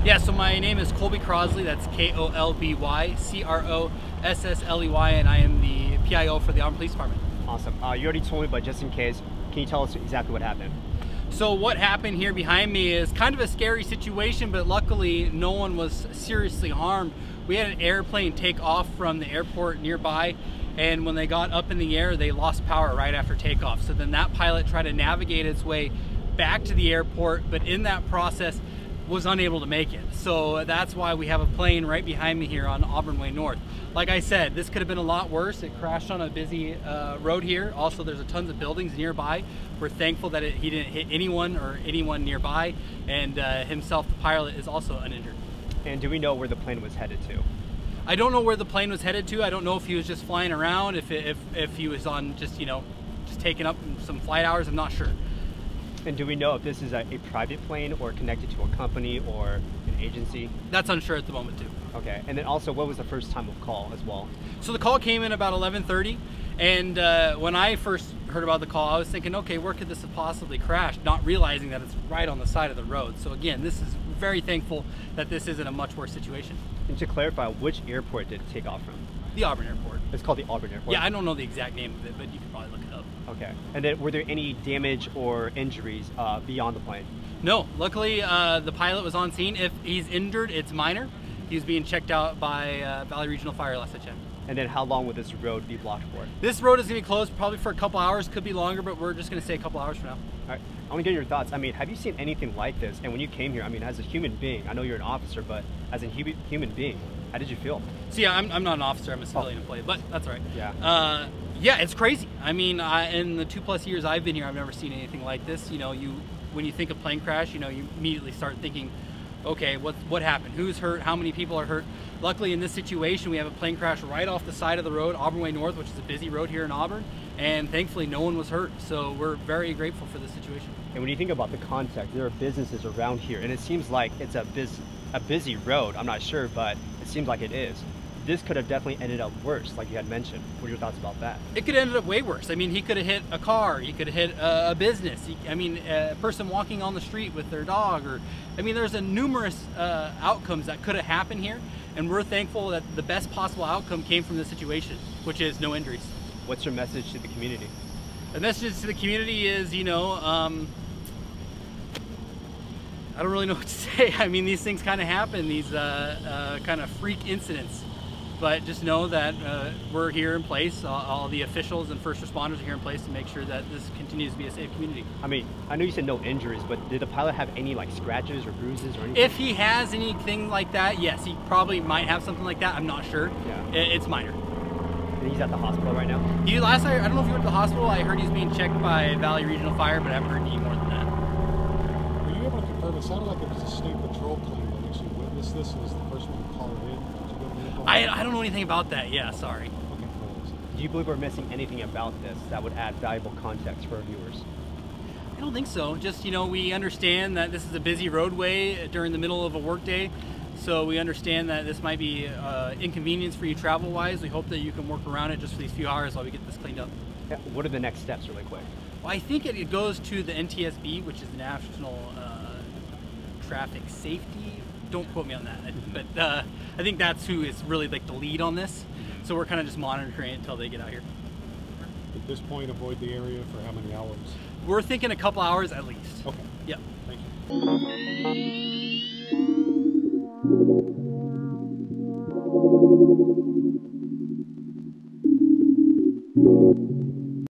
Yeah, so my name is Colby Crosley. That's Kolby Crossley, and I am the PIO for the Auburn Police Department. Awesome. You already told me, but just in case, can you tell us exactly what happened? So what happened here behind me is kind of a scary situation, but luckily no one was seriously harmed. We had an airplane take off from the airport nearby, and when they got up in the air, they lost power right after takeoff. So then that pilot tried to navigate its way back to the airport, but in that process was unable to make it. So that's why we have a plane right behind me here on Auburn Way North. Like I said, this could have been a lot worse. It crashed on a busy road here. Also, there's tons of buildings nearby. We're thankful that he didn't hit anyone or anyone nearby, and himself, the pilot, is also uninjured. And do we know where the plane was headed to? I don't know where the plane was headed to. I don't know if he was just flying around, if he was on just taking up some flight hours. I'm not sure. And do we know if this is a private plane or connected to a company or an agency? That's unsure at the moment too. Okay, and then also, what was the first time of call as well? So the call came in about 11:30, and when I first heard about the call, I was thinking, okay, where could this have possibly crashed? Not realizing that it's right on the side of the road. So again, this is very thankful that this isn't a much worse situation. And to clarify, which airport did it take off from? The Auburn Airport. It's called the Auburn Airport? Yeah, I don't know the exact name of it, but you could probably look it up. Okay. And then were there any damage or injuries beyond the plane? No. Luckily, the pilot was on scene. If he's injured, it's minor. He was being checked out by Valley Regional Fire last I checked. And then how long would this road be blocked for? This road is going to be closed probably for a couple hours. Could be longer, but we're just going to say a couple hours from now. All right. I want to get your thoughts. I mean, have you seen anything like this? And when you came here, I mean, as a human being, I know you're an officer, but as a human being, how did you feel? So yeah, I'm not an officer. I'm a civilian employee, but that's all right. Yeah. Yeah, it's crazy. I mean, in the 2+ years I've been here, I've never seen anything like this. You know, when you think of plane crash, you immediately start thinking, okay, what happened? Who's hurt? How many people are hurt? Luckily, in this situation, we have a plane crash right off the side of the road, Auburn Way North, which is a busy road here in Auburn, and thankfully no one was hurt. So we're very grateful for this situation. And when you think about the context, there are businesses around here, and it seems like it's a busy road. I'm not sure, but it seems like it is. This could have definitely ended up worse, like you had mentioned. What are your thoughts about that? It could have ended up way worse. I mean, he could have hit a car. He could have hit a business. A person walking on the street with their dog. There's numerous outcomes that could have happened here, and we're thankful that the best possible outcome came from this situation, which is no injuries. What's your message to the community? The message to the community is, I don't really know what to say. I mean, these things kind of happen, these kind of freak incidents. But just know that we're here in place. All the officials and first responders are here in place to make sure that this continues to be a safe community. I mean, I know you said no injuries, but did the pilot have any scratches or bruises or anything? If he has anything like that, yes, he probably might have something like that. I'm not sure. Yeah. It's minor. And he's at the hospital right now? I don't know if he went to the hospital. I heard he's being checked by Valley Regional Fire, but I haven't heard any more than that. Were you able to confirm? It sounded like it was a state patrol plane that actually witnessed this and was the first one to call it in. I don't know anything about that. Yeah, sorry. Okay, cool. Do you believe we're missing anything about this that would add valuable context for our viewers? I don't think so. Just, we understand that this is a busy roadway during the middle of a workday. So we understand that this might be inconvenience for you travel-wise. We hope that you can work around it just for these few hours while we get this cleaned up. Yeah, what are the next steps really quick? Well, I think it goes to the NTSB, which is the National Traffic Safety. Don't quote me on that, but I think that's who is really the lead on this. So we're kind of just monitoring it until they get out here. At this point, avoid the area for how many hours? We're thinking a couple hours at least. Okay. Yep. Thank you.